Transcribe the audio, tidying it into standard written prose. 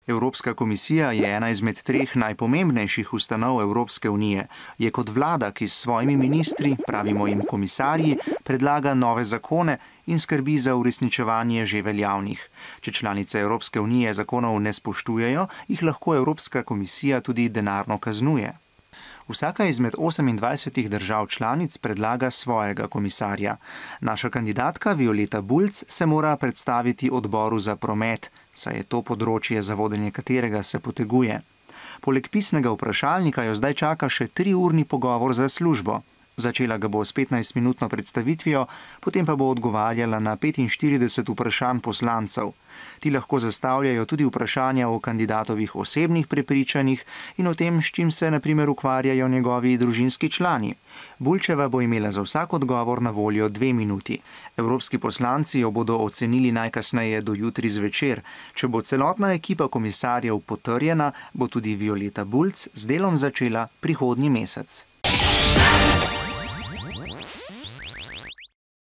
Evropska komisija je ena izmed treh najpomembnejših ustanov Evropske unije. Je kot vlada, ki s svojimi ministri, pravimo jim komisarji, predlaga nove zakone in skrbi za uresničevanje že veljavnih. Če članice Evropske unije zakonov ne spoštujejo, jih lahko Evropska komisija tudi denarno kaznuje. Vsaka izmed 28 držav članic predlaga svojega komisarja. Naša kandidatka Violeta Bulc se mora predstaviti odboru za promet, saj je to področje, za vodenje katerega se poteguje. Poleg pisnega vprašalnika jo zdaj čaka še 3-urni pogovor za službo. Začela ga bo s 15-minutno predstavitvijo, potem pa bo odgovarjala na 45 vprašanj poslancev. Ti lahko zastavljajo tudi vprašanja o kandidatovih osebnih prepričanjih in o tem, s čim se na primer ukvarjajo njegovi družinski člani. Bulčeva bo imela za vsak odgovor na voljo 2 minuti. Evropski poslanci jo bodo ocenili najkasneje do jutri zvečer. Če bo celotna ekipa komisarjev potrjena, bo tudi Violeta Bulc z delom začela prihodnji mesec.